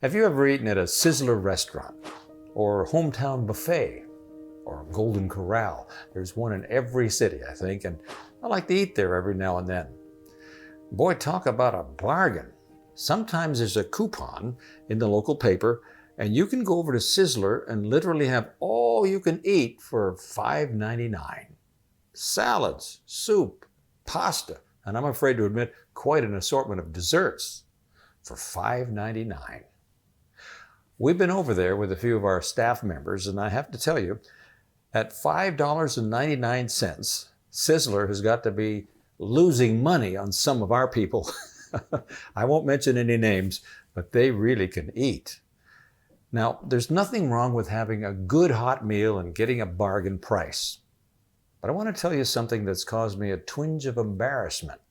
Have you ever eaten at a Sizzler restaurant or Hometown Buffet or Golden Corral? There's one in every city, I think, and I like to eat there every now and then. Boy, talk about a bargain. Sometimes there's a coupon in the local paper and you can go over to Sizzler and literally have all you can eat for $5.99. Salads, soup, pasta, and I'm afraid to admit quite an assortment of desserts for $5.99. We've been over there with a few of our staff members, and I have to tell you, at $5.99, Sizzler has got to be losing money on some of our people. I won't mention any names, but they really can eat. Now, there's nothing wrong with having a good hot meal and getting a bargain price. But I want to tell you something that's caused me a twinge of embarrassment.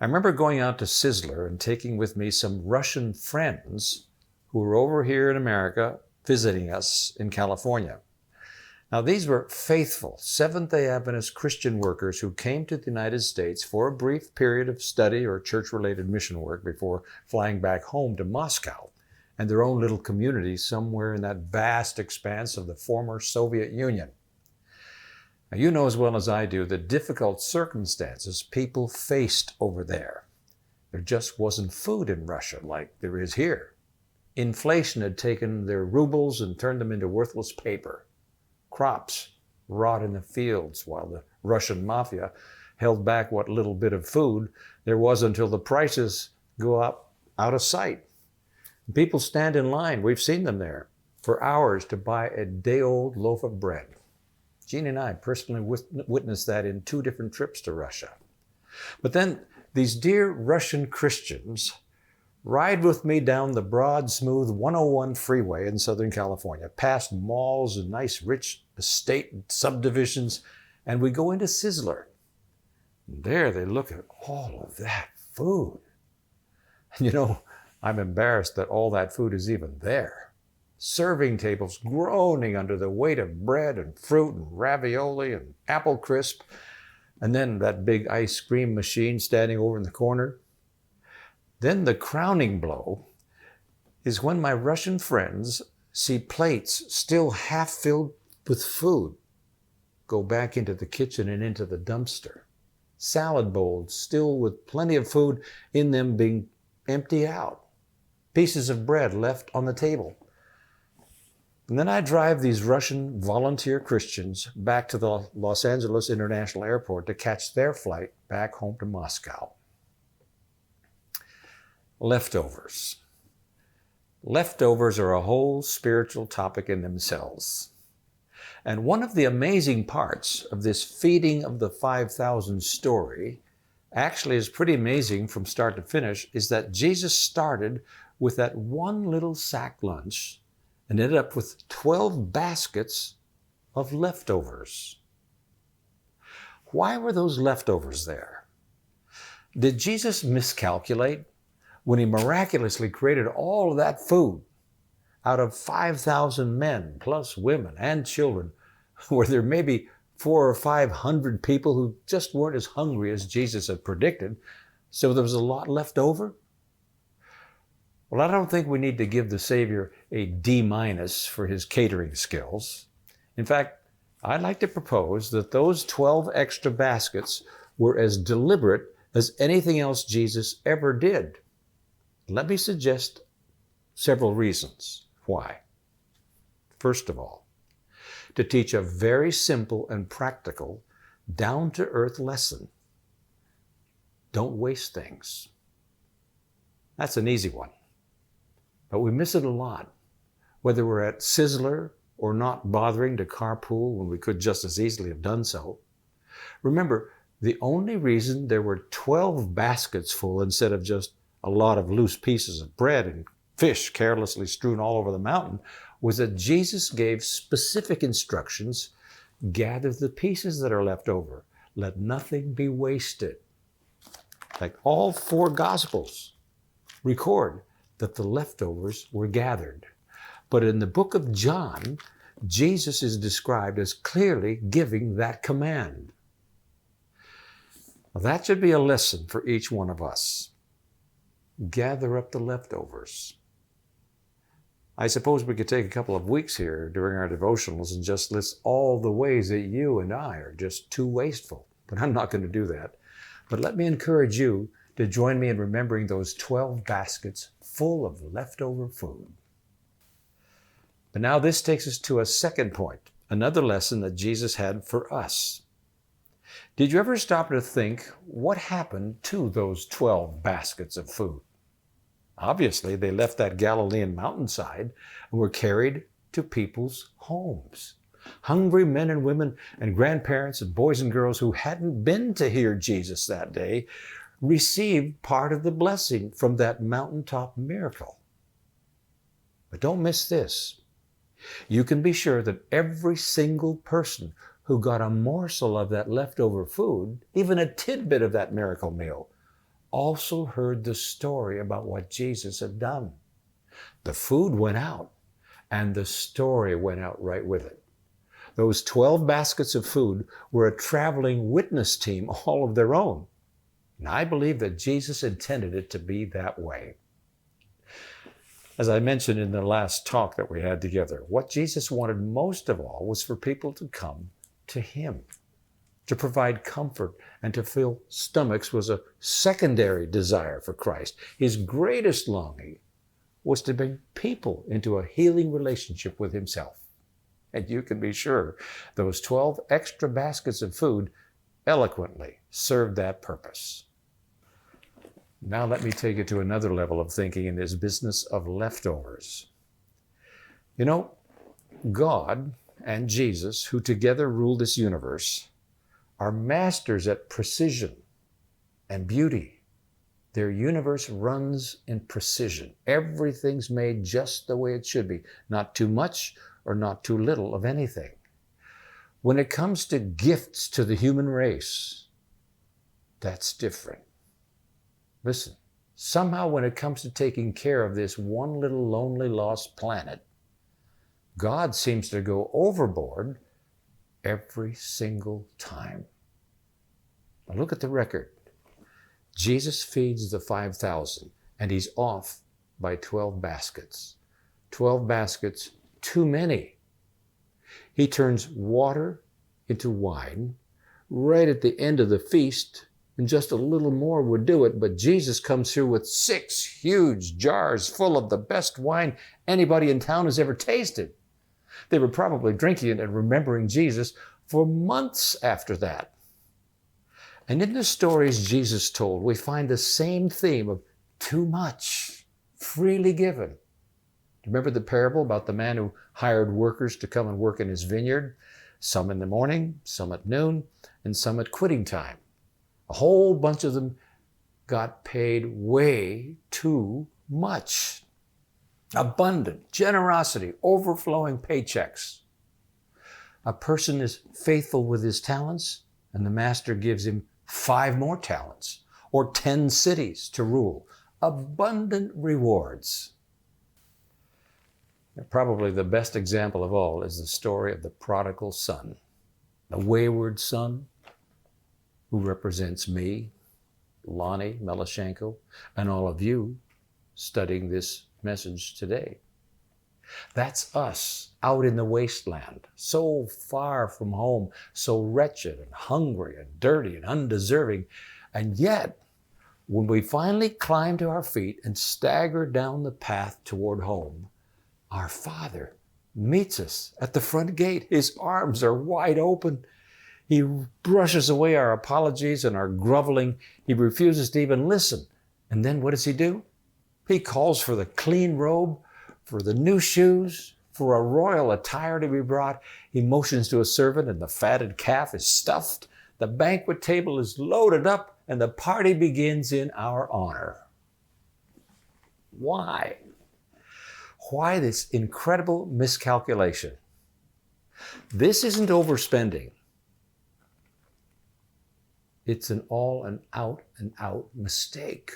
I remember going out to Sizzler and taking with me some Russian friends who were over here in America visiting us in California. Now, these were faithful Seventh-day Adventist Christian workers who came to the United States for a brief period of study or church-related mission work before flying back home to Moscow and their own little community somewhere in that vast expanse of the former Soviet Union. Now, you know as well as I do the difficult circumstances people faced over there. There just wasn't food in Russia like there is here. Inflation had taken their rubles and turned them into worthless paper. Crops rot in the fields while the Russian mafia held back what little bit of food there was until the prices go up out of sight. People stand in line, we've seen them there, for hours to buy a day-old loaf of bread. Jean and I personally witnessed that in 2 different trips to Russia. But then these dear Russian Christians ride with me down the broad, smooth 101 freeway in Southern California, past malls and nice, rich estate subdivisions, and we go into Sizzler. And there they look at all of that food. And you know, I'm embarrassed that all that food is even there. Serving tables groaning under the weight of bread and fruit and ravioli and apple crisp, and then that big ice cream machine standing over in the corner. Then the crowning blow is when my Russian friends see plates still half filled with food go back into the kitchen and into the dumpster. Salad bowls still with plenty of food in them being emptied out. Pieces of bread left on the table. And then I drive these Russian volunteer Christians back to the Los Angeles International Airport to catch their flight back home to Moscow. Leftovers. Leftovers are a whole spiritual topic in themselves. And one of the amazing parts of this feeding of the 5,000 story actually is pretty amazing from start to finish, is that Jesus started with that one little sack lunch and ended up with 12 baskets of leftovers. Why were those leftovers there? Did Jesus miscalculate when he miraculously created all of that food out of 5,000 men, plus women and children, where there may be 400 or 500 people who just weren't as hungry as Jesus had predicted, so there was a lot left over? Well, I don't think we need to give the Savior a D- for his catering skills. In fact, I'd like to propose that those 12 extra baskets were as deliberate as anything else Jesus ever did. Let me suggest several reasons why. First of all, to teach a very simple and practical, down-to-earth lesson. Don't waste things. That's an easy one. But we miss it a lot, whether we're at Sizzler or not bothering to carpool when we could just as easily have done so. Remember, the only reason there were 12 baskets full instead of just a lot of loose pieces of bread and fish carelessly strewn all over the mountain was that Jesus gave specific instructions: gather the pieces that are left over. Let nothing be wasted. Like all 4 Gospels record that the leftovers were gathered. But in the book of John, Jesus is described as clearly giving that command. Now, that should be a lesson for each one of us. gather up the leftovers. I suppose we could take a couple of weeks here during our devotionals and just list all the ways that you and I are just too wasteful, but I'm not going to do that. But let me encourage you to join me in remembering those 12 baskets full of leftover food. But now this takes us to a second point, another lesson that Jesus had for us. Did you ever stop to think what happened to those 12 baskets of food? Obviously, they left that Galilean mountainside and were carried to people's homes. Hungry men and women and grandparents and boys and girls who hadn't been to hear Jesus that day received part of the blessing from that mountaintop miracle. But don't miss this. You can be sure that every single person who got a morsel of that leftover food, even a tidbit of that miracle meal, also heard the story about what Jesus had done. The food went out, and the story went out right with it. Those 12 baskets of food were a traveling witness team all of their own. And I believe that Jesus intended it to be that way. As I mentioned in the last talk that we had together, what Jesus wanted most of all was for people to come to Him. To provide comfort and to fill stomachs was a secondary desire for Christ. His greatest longing was to bring people into a healing relationship with Himself. And you can be sure those 12 extra baskets of food eloquently served that purpose. Now let me take it to another level of thinking in this business of leftovers. You know, God and Jesus, who together rule this universe, are masters at precision and beauty. Their universe runs in precision. Everything's made just the way it should be, not too much or not too little of anything. When it comes to gifts to the human race, that's different. Listen, somehow when it comes to taking care of this one little lonely lost planet, God seems to go overboard every single time. Now look at the record. Jesus feeds the 5,000 and He's off by 12 baskets. 12 baskets, too many. He turns water into wine right at the end of the feast, and just a little more would do it, but Jesus comes through with 6 huge jars full of the best wine anybody in town has ever tasted. They were probably drinking it and remembering Jesus for months after that. And in the stories Jesus told, we find the same theme of too much, freely given. Remember the parable about the man who hired workers to come and work in his vineyard? Some in the morning, some at noon, and some at quitting time. A whole bunch of them got paid way too much. Abundant, generosity, overflowing paychecks. A person is faithful with his talents, and the master gives him 5 more talents, or 10 cities to rule. Abundant rewards. Probably the best example of all is the story of the prodigal son, the wayward son who represents me, Lonnie Melashenko, and all of you studying this message today. That's us out in the wasteland, so far from home, so wretched and hungry and dirty and undeserving. And yet, when we finally climb to our feet and stagger down the path toward home, our Father meets us at the front gate. His arms are wide open. He brushes away our apologies and our groveling. He refuses to even listen. And then what does He do? He calls for the clean robe, for the new shoes, for a royal attire to be brought. He motions to a servant, and the fatted calf is stuffed. The banquet table is loaded up, and the party begins in our honor. Why? Why this incredible miscalculation? This isn't overspending. It's an all and out mistake.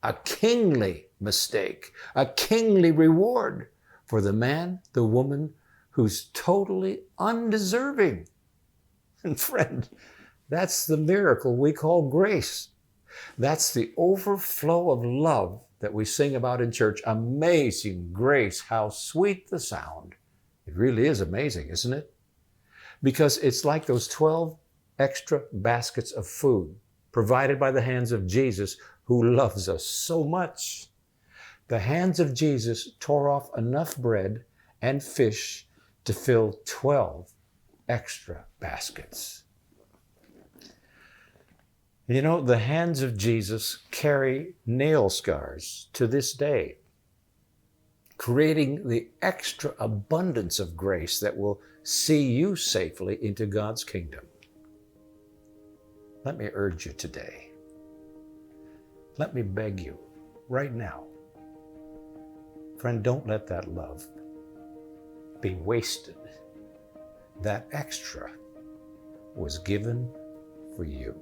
A kingly mistake, a kingly reward for the man, the woman who's totally undeserving. And friend, that's the miracle we call grace. That's the overflow of love that we sing about in church. Amazing grace, how sweet the sound. It really is amazing, isn't it? Because it's like those 12 extra baskets of food provided by the hands of Jesus, who loves us so much. The hands of Jesus tore off enough bread and fish to fill 12 extra baskets. You know, the hands of Jesus carry nail scars to this day, creating the extra abundance of grace that will see you safely into God's kingdom. Let me urge you today. Let me beg you right now. Friend, don't let that love be wasted. That extra was given for you.